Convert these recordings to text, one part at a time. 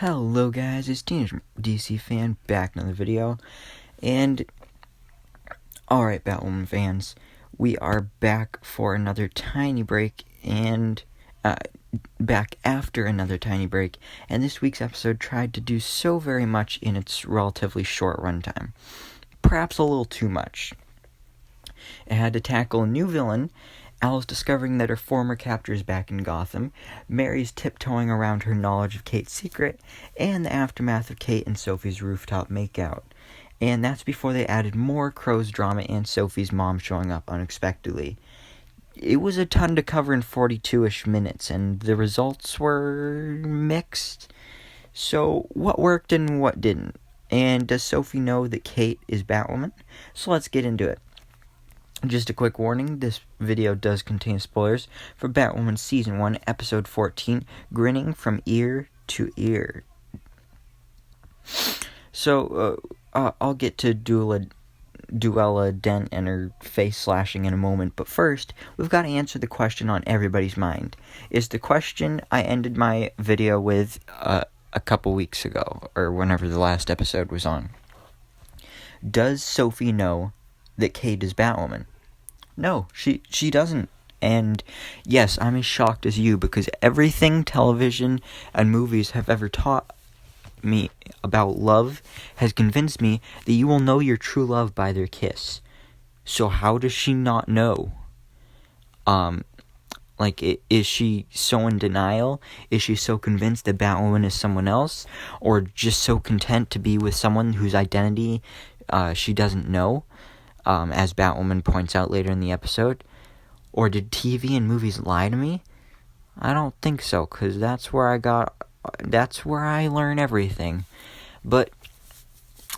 Hello guys, it's Teenage DC Fan back in another video, and alright Batwoman fans, we are back for another tiny break, and back after another tiny break, and this week's episode tried to do so very much in its relatively short runtime. Perhaps a little too much. It had to tackle a new villain, Alice discovering that her former captor is back in Gotham, Mary's tiptoeing around her knowledge of Kate's secret, and the aftermath of Kate and Sophie's rooftop makeout. And that's before they added more Crow's drama and Sophie's mom showing up unexpectedly. It was a ton to cover in 42-ish minutes, and the results were mixed. So, what worked and what didn't? And does Sophie know that Kate is Batwoman? So let's get into it. Just a quick warning, this video does contain spoilers for Batwoman Season 1, Episode 14, Grinning from Ear to Ear. So, I'll get to Duella Dent and her face slashing in a moment, but first, we've got to answer the question on everybody's mind. Is the question I ended my video with a couple weeks ago, or whenever the last episode was on. Does Sophie know that Kate is Batwoman? No, she doesn't. And yes, I'm as shocked as you, because everything television and movies have ever taught me about love has convinced me that you will know your true love by their kiss. So how does she not know? Is she so in denial? Is she so convinced that Batwoman is someone else? Or just so content to be with someone whose identity she doesn't know? As Batwoman points out later in the episode? Or did TV and movies lie to me? I don't think so, because that's where I learn everything. But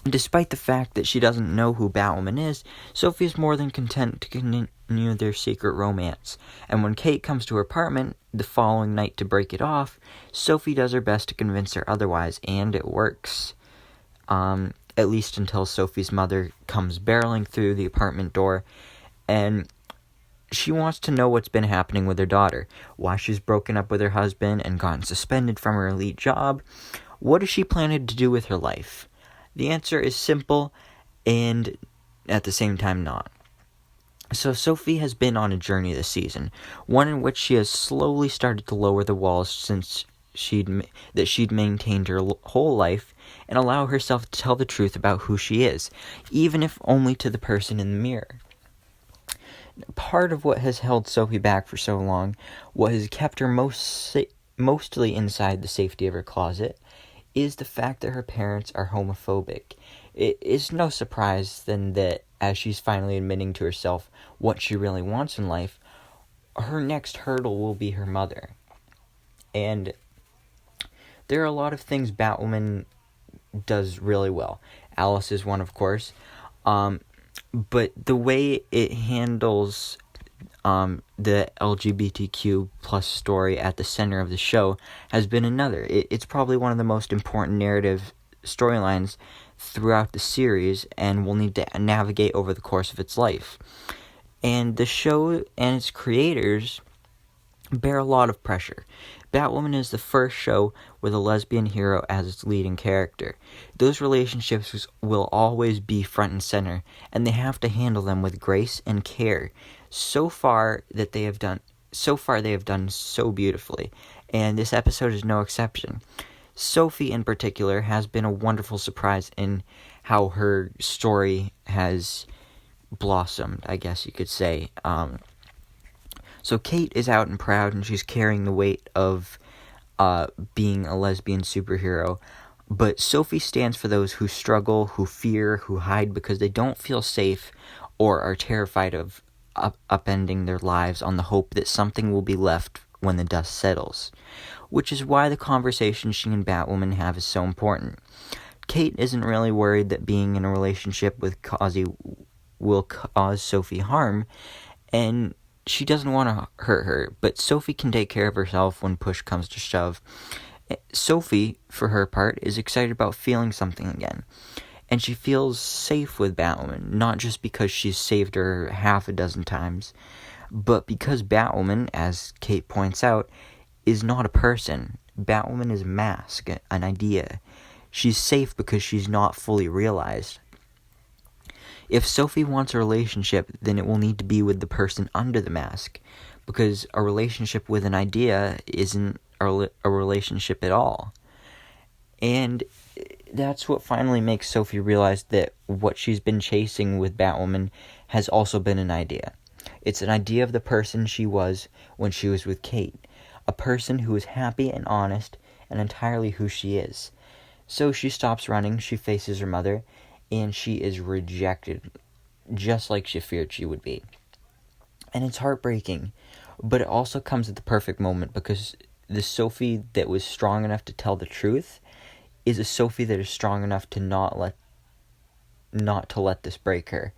despite the fact that she doesn't know who Batwoman is, Sophie is more than content to continue their secret romance. And when Kate comes to her apartment the following night to break it off, Sophie does her best to convince her otherwise, and it works. At least until Sophie's mother comes barreling through the apartment door, and she wants to know what's been happening with her daughter, why she's broken up with her husband and gotten suspended from her elite job. What is she planning to do with her life? The answer is simple, and at the same time not. So Sophie has been on a journey this season, one in which she has slowly started to lower the walls since she'd maintained her whole life, and allow herself to tell the truth about who she is, even if only to the person in the mirror. Part of what has held Sophie back for so long, what has kept her mostly inside the safety of her closet, is the fact that her parents are homophobic. It is no surprise then that, as she's finally admitting to herself what she really wants in life, her next hurdle will be her mother. And there are a lot of things Batwoman does really well. Alice is one, of course. But the way it handles the LGBTQ plus story at the center of the show has been another. It's probably one of the most important narrative storylines throughout the series, and will need to navigate over the course of its life. And the show and its creators bear a lot of pressure. Batwoman is the first show with a lesbian hero as its leading character. Those relationships will always be front and center, and they have to handle them with grace and care. So far they have done so beautifully, and this episode is no exception. Sophie, in particular, has been a wonderful surprise in how her story has blossomed, I guess you could say. So Kate is out and proud, and she's carrying the weight of being a lesbian superhero. But Sophie stands for those who struggle, who fear, who hide because they don't feel safe or are terrified of upending their lives on the hope that something will be left when the dust settles. Which is why the conversation she and Batwoman have is so important. Kate isn't really worried that being in a relationship with Kazi will cause Sophie harm, and she doesn't want to hurt her, but Sophie can take care of herself when push comes to shove. Sophie, for her part, is excited about feeling something again, and she feels safe with Batwoman, not just because she's saved her half a dozen times, but because Batwoman, as Kate points out, is not a person. Batwoman is a mask, an idea. She's safe because she's not fully realized. If Sophie wants a relationship, then it will need to be with the person under the mask, because a relationship with an idea isn't a relationship at all. And that's what finally makes Sophie realize that what she's been chasing with Batwoman has also been an idea. It's an idea of the person she was when she was with Kate, a person who is happy and honest and entirely who she is. So she stops running, she faces her mother, and she is rejected, just like she feared she would be. And it's heartbreaking, but it also comes at the perfect moment, because the Sophie that was strong enough to tell the truth is a Sophie that is strong enough to not to let this break her.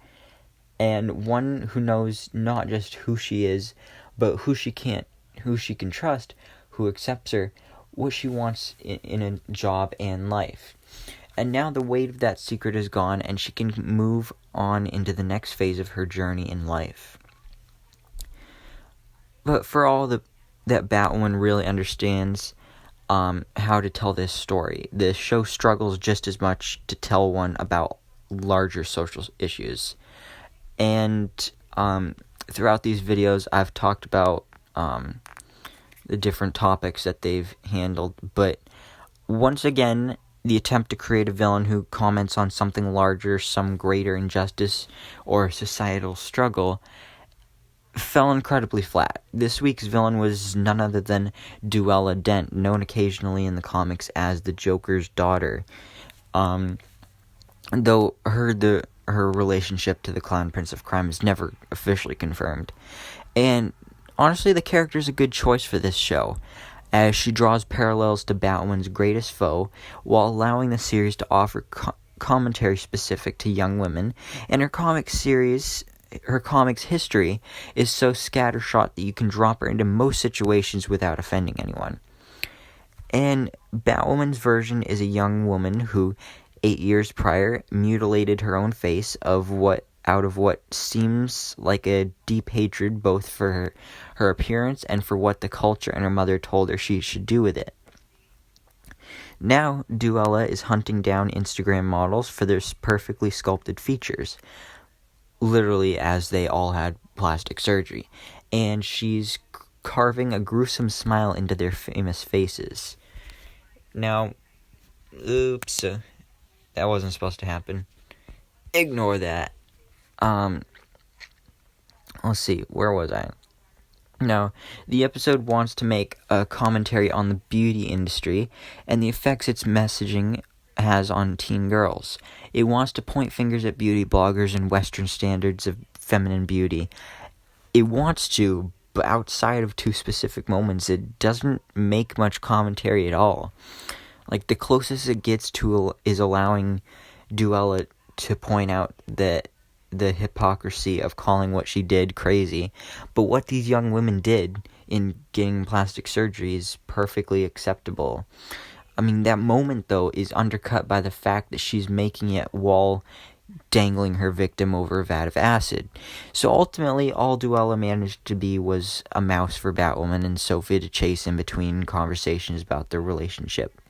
And one who knows not just who she is, but who she can trust, who accepts her, what she wants in a job and life. And now the weight of that secret is gone, and she can move on into the next phase of her journey in life. But for all that Batwoman really understands how to tell this story, the show struggles just as much to tell one about larger social issues. And throughout these videos, I've talked about the different topics that they've handled, but once again, the attempt to create a villain who comments on something larger, some greater injustice or societal struggle, fell incredibly flat. This week's villain was none other than Duella Dent, known occasionally in the comics as the Joker's daughter. Though her relationship to the Clown Prince of Crime is never officially confirmed. And honestly, the character is a good choice for this show, as she draws parallels to Batwoman's greatest foe, while allowing the series to offer commentary specific to young women. And her comics history is so scattershot that you can drop her into most situations without offending anyone. And Batwoman's version is a young woman who, 8 years prior, mutilated her own face out of what seems like a deep hatred both for her appearance and for what the culture and her mother told her she should do with it. Now, Duella is hunting down Instagram models for their perfectly sculpted features, literally as they all had plastic surgery, and she's carving a gruesome smile into their famous faces. Now, oops, that wasn't supposed to happen. Ignore that. Let's see, where was I? Now, the episode wants to make a commentary on the beauty industry and the effects its messaging has on teen girls. It wants to point fingers at beauty bloggers and Western standards of feminine beauty. It wants to, but outside of two specific moments, it doesn't make much commentary at all. Like, the closest it gets to is allowing Duella to point out that the hypocrisy of calling what she did crazy, but what these young women did in getting plastic surgery is perfectly acceptable. I mean, that moment, though, is undercut by the fact that she's making it while dangling her victim over a vat of acid. So ultimately, all Duella managed to be was a mouse for Batwoman and Sophie to chase in between conversations about their relationship.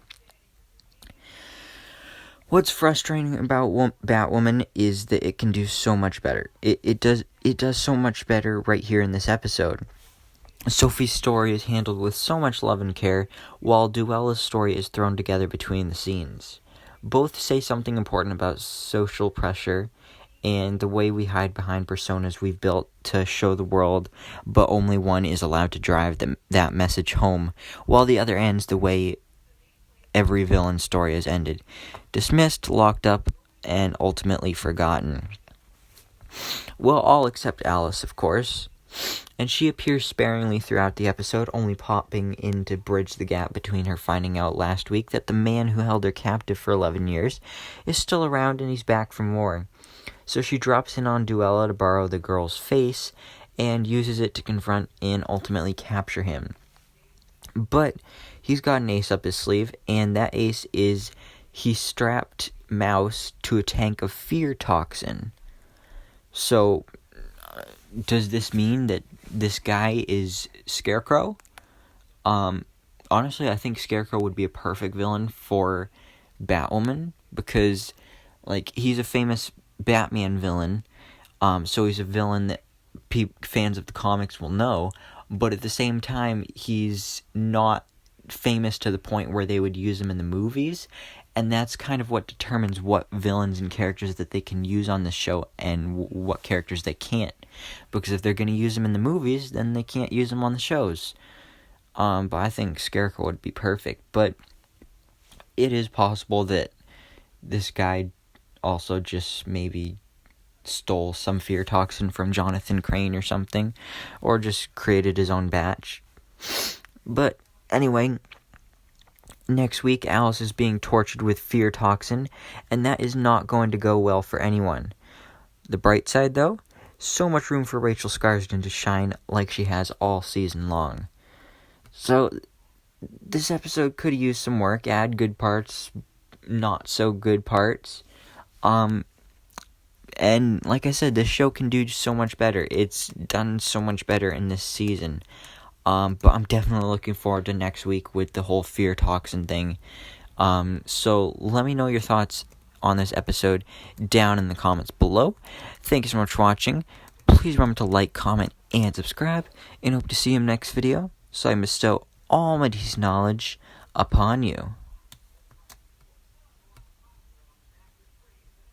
What's frustrating about Batwoman is that it can do so much better. It does so much better right here in this episode. Sophie's story is handled with so much love and care, while Duella's story is thrown together between the scenes. Both say something important about social pressure and the way we hide behind personas we've built to show the world, but only one is allowed to drive that message home, while the other ends the way every villain story has ended: dismissed, locked up, and ultimately forgotten. Well, all except Alice, of course. And she appears sparingly throughout the episode, only popping in to bridge the gap between her finding out last week that the man who held her captive for 11 years is still around and he's back for more. So she drops in on Duella to borrow the girl's face and uses it to confront and ultimately capture him. But he's got an ace up his sleeve, and that ace is he strapped Mouse to a tank of fear toxin. So, does this mean that this guy is Scarecrow? honestly, I think Scarecrow would be a perfect villain for Batwoman, because, like, he's a famous Batman villain, so he's a villain that fans of the comics will know, but at the same time, he's not famous to the point where they would use him in the movies, and that's kind of what determines what villains and characters that they can use on the show and what characters they can't, because if they're going to use him in the movies, then they can't use him on the shows. But I think Scarecrow would be perfect, but it is possible that this guy also just maybe stole some fear toxin from Jonathan Crane or something, or just created his own batch. But anyway, next week Alice is being tortured with fear toxin, and that is not going to go well for anyone. The bright side, though, so much room for Rachel Scarsden to shine like she has all season long. So this episode could use some work, add good parts, not so good parts. And like I said, this show can do so much better. It's done so much better in this season. But I'm definitely looking forward to next week with the whole fear toxin thing. So let me know your thoughts on this episode down in the comments below. Thank you so much for watching. Please remember to like, comment, and subscribe. And hope to see you in the next video, so I bestow all my DC knowledge upon you.